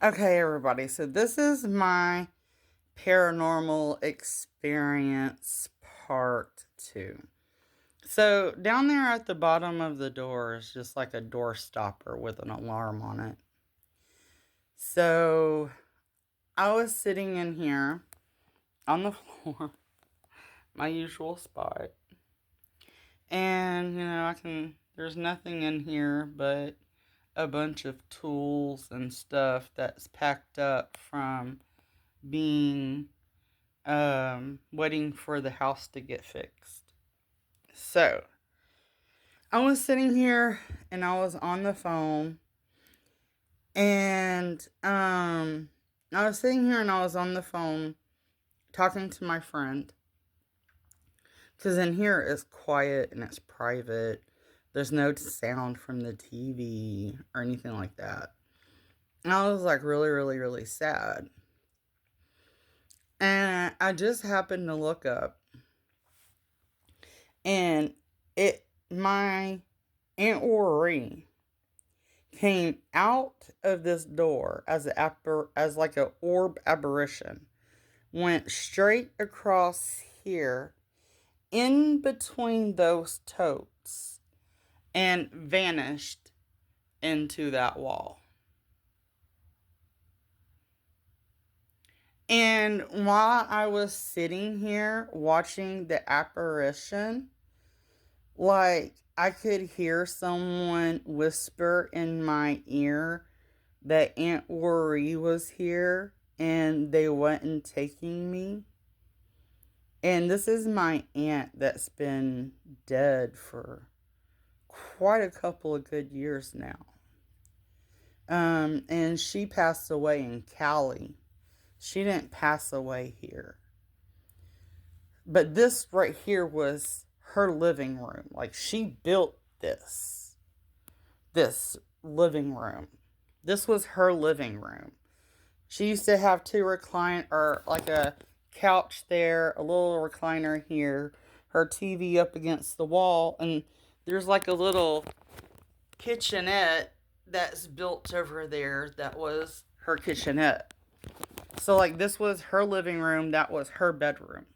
Okay, everybody. So this is my paranormal experience part two. So down there at the bottom of the door is just like a door stopper with an alarm on it. So I was sitting in here on the floor, my usual spot. And, there's nothing in here but a bunch of tools and stuff that's packed up from being waiting for the house to get fixed. So I was sitting here and I was on the phone, and I was sitting here and I was on the phone talking to my friend, because in here it's quiet and it's private. There's no sound from the TV or anything like that. And I was like really, really, really sad. And I just happened to look up, and my Aunt Worry came out of this door as like a orb apparition, went straight across here, in between those totes, and vanished into that wall. And while I was sitting here watching the apparition, like, I could hear someone whisper in my ear that Aunt Worry was here and they wasn't taking me. And this is my aunt that's been dead for quite a couple of good years now. And she passed away in Cali. She didn't pass away here. But this right here was her living room. Like, she built this living room. This was her living room. She used to have two or like a couch there, a little recliner here, her TV up against the wall, and there's like a little kitchenette that's built over there that was her kitchenette. So, like, this was her living room, that was her bedroom.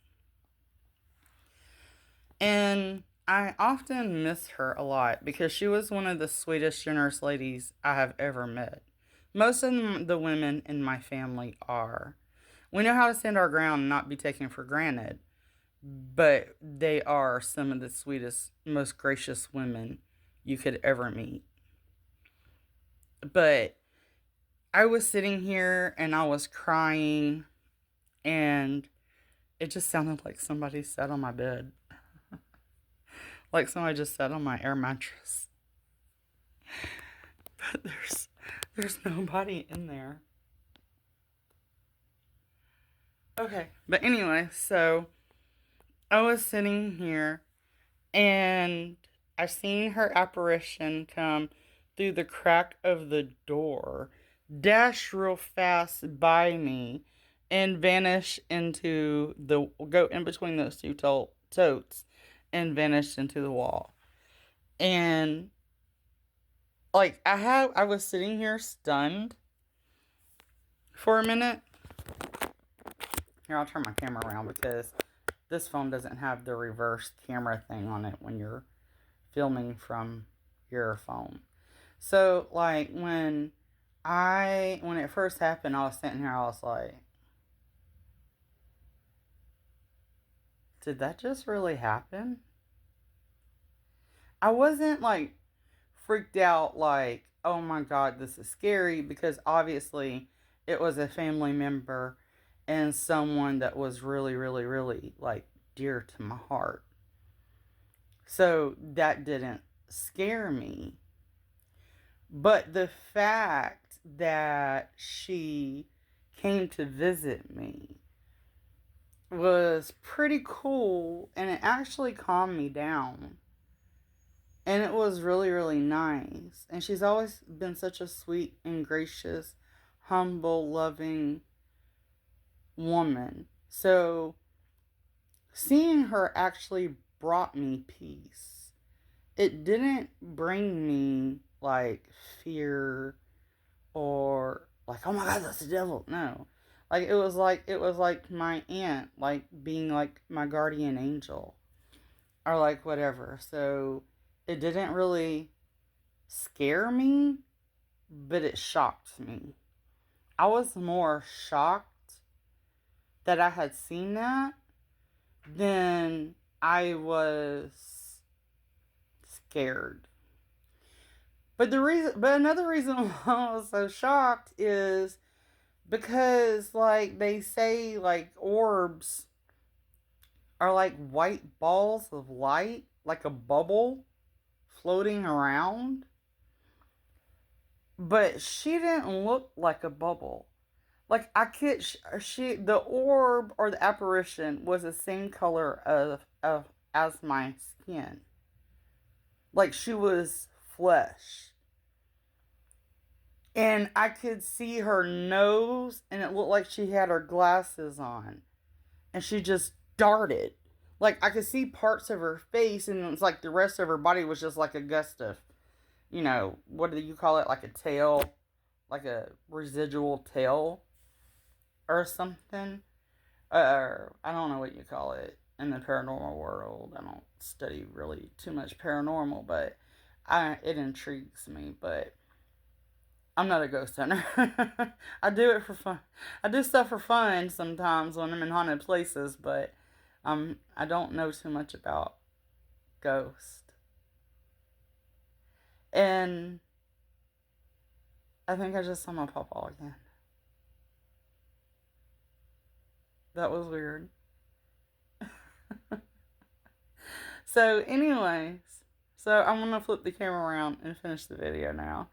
And I often miss her a lot because she was one of the sweetest, generous ladies I have ever met. Most of the women in my family are. We know how to stand our ground and not be taken for granted, but they are some of the sweetest, most gracious women you could ever meet. But I was sitting here and I was crying, and it just sounded like somebody sat on my bed. Like somebody just sat on my air mattress. But there's nobody in there. Okay. But anyway, so I was sitting here and I seen her apparition come through the crack of the door, dash real fast by me, and vanish go in between those two totes and vanish into the wall. And like, I was sitting here stunned for a minute. Here, I'll turn my camera around because this phone doesn't have the reverse camera thing on it when you're filming from your phone. So, like, when it first happened, I was sitting here, I was like, did that just really happen? I wasn't like freaked out, like, oh my god, this is scary, because obviously it was a family member and someone that was really, really, really, like, dear to my heart. So that didn't scare me. But the fact that she came to visit me was pretty cool, and it actually calmed me down. And it was really, really nice. And she's always been such a sweet and gracious, humble, loving woman. So seeing her actually brought me peace. It didn't bring me like fear or like, oh my God, that's the devil. No. Like it was like my aunt, like being like my guardian angel or like whatever. So it didn't really scare me, but it shocked me. I was more shocked that I had seen that than I was scared. But another reason why I was so shocked is because, like, they say, like, orbs are like white balls of light, like a bubble floating around. But she didn't look like a bubble. Like, I could, the orb or the apparition was the same color of as my skin. Like, she was flesh. And I could see her nose, and it looked like she had her glasses on. And she just darted. Like, I could see parts of her face, and it's like the rest of her body was just like a gust of, what do you call it? Like a tail, like a residual tail or something. I don't know what you call it in the paranormal world. I don't study really too much paranormal, but it intrigues me. But I'm not a ghost hunter. I do it for fun. I do stuff for fun sometimes when I'm in haunted places, but I don't know too much about ghosts. And I think I just saw my pawpaw again. That was weird. So, anyways, so I'm gonna flip the camera around and finish the video now.